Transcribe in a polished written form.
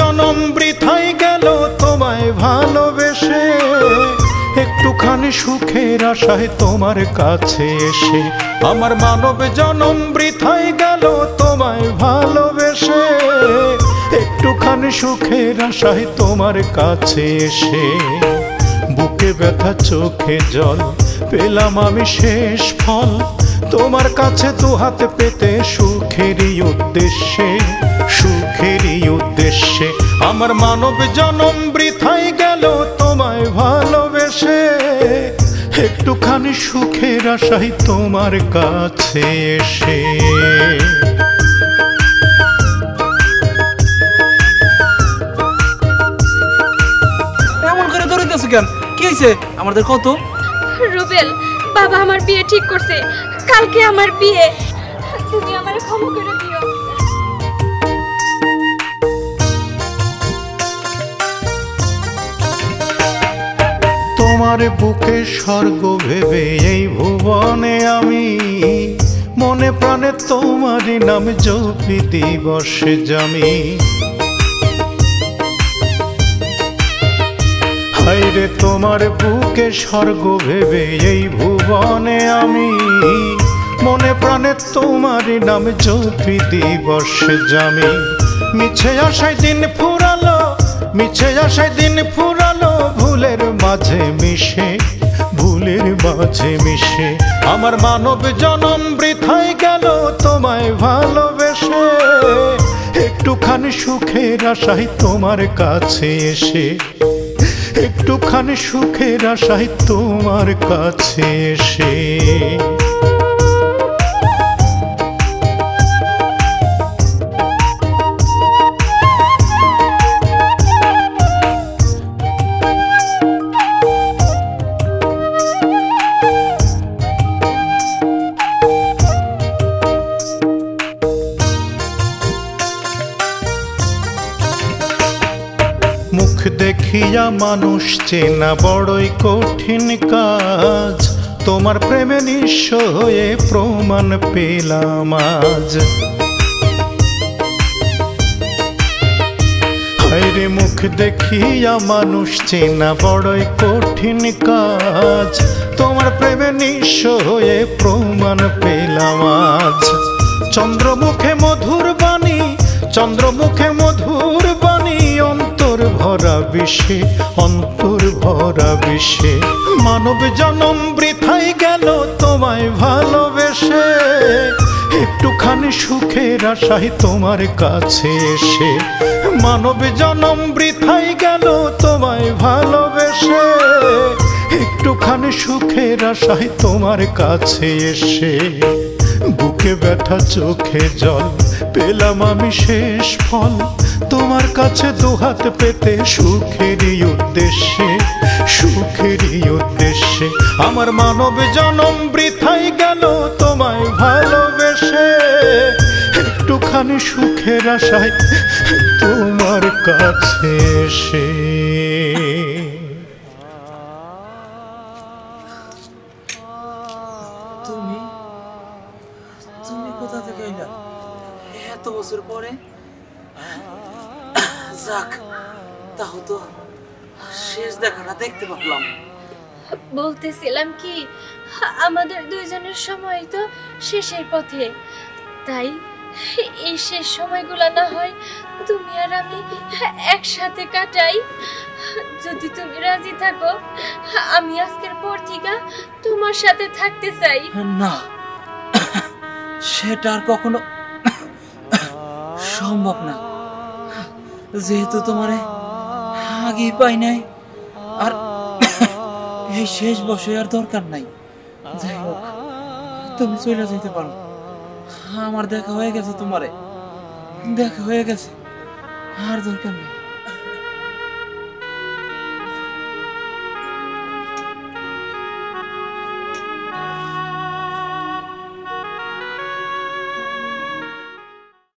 জনম বৃথাই গেল তোমায় ভালোবেসে, একটুখানি সুখের আশায় তোমার কাছে এসে। আমার মানব জনম বৃথাই গেল তোমায় ভালোবেসে, একটুখানি সুখের আশায় তোমার কাছে এসে। বুকে ব্যথা চোখে জল পেলাম আমি শেষ ফল, তোমার কাছে দুহাত পেতে সুখেরই উদ্দেশ্যে, সুখেরই উদ্দেশ্যে। আমার মানব জনম বৃথাই গেল তোমায় ভালোবেসে, একটুখানি সুখের আশায় তোমার কাছে এসে। এমন করে দৌড়াইতেছো কেন? কি হয়েছে আমাদের? কত রুবেল, বাবা আমার বিয়ে ঠিক করছে, কালকে আমার বিয়ে। তুমি আমারে ক্ষমা করে দিও। তোমার বুকে স্বর্গ ভেবে এই ভুবনে আমি, মনে প্রাণে তোমারই নাম জপি দিবসে জামি। হায়রে তোমার বুকে স্বর্গ ভেবে এই ভুবনে আমি, মনে প্রাণে তোমারই নাম জপি দিবসে জামি। মিছে আশায় দিন ফুরালো, মিছে আশায় দিন ফুরালো, ভুলের মাঝে মিশে, ভুলের মাঝে মিশে। আমার মানব জনম বৃথাই গেল তোমায় ভালোবেসে, একটুখানি সুখের আশায় তোমার কাছে এসে, একটুখানি সুখের আশায় তোমার কাছে এসে। মুখ দেখিয়া মানুষ চেনা বড়ই কঠিন কাজ, তোমার প্রেমে নিঃস্ব হয়ে প্রমাণ পেলাম আজ। হায়রে মুখ দেখিয়া মানুষ চেনা বড়ই কঠিন কাজ, তোমার প্রেমে নিঃস্ব হয়ে প্রমাণ পেলাম আজ। চন্দ্রমুখে মধুর বাণী, চন্দ্রমুখে মধুর বাণী, অন্তর ভরা বিষে, অন্তর ভরা বিষে। মানব জনম বৃথাই গেল তোমায় ভালোবেসে, একটুখানি সুখের আশায় তোমার কাছে এসে। মানব জনম বৃথাই গেল তোমায় ভালোবেসে, একটুখানি সুখের আশায় তোমার কাছে এসে। বুকে ব্যথা চোখে জল পেলাম আমি শেষ ফল, তোমার কাছে দুহাত পেতে সুখেরই উদ্দেশ্যে, সুখেরই উদ্দেশ্যে। আমার মানব জনম বৃথাই গেল তোমায় ভালোবেসে, একটুখানি সুখের আশায় তোমার কাছে এসে। এত বছর পরে? যাক, তাও তো শেষ দেখাটা দেখতে পারলাম। বলতেছিলাম কি, আমাদের দুইজনের সময় তো শেষের পথে, তাই এই শেষ সময়গুলো না হয় তুমি আর আমি একসাথে কাটাই। যদি তুমি রাজি থাকো, আমি আজকের পর থেকে তোমার সাথে থাকতে চাই। না, সেটা আর কখনো সম্ভব না, যেহেতু তোমারে আগেই পাই নাই, আর এই শেষ বসে আর দরকার নাই। যাই হোক, তুমি চলে যেতে পারো, আমার দেখা হয়ে গেছে, তোমারে দেখা হয়ে গেছে, আর দরকার নেই।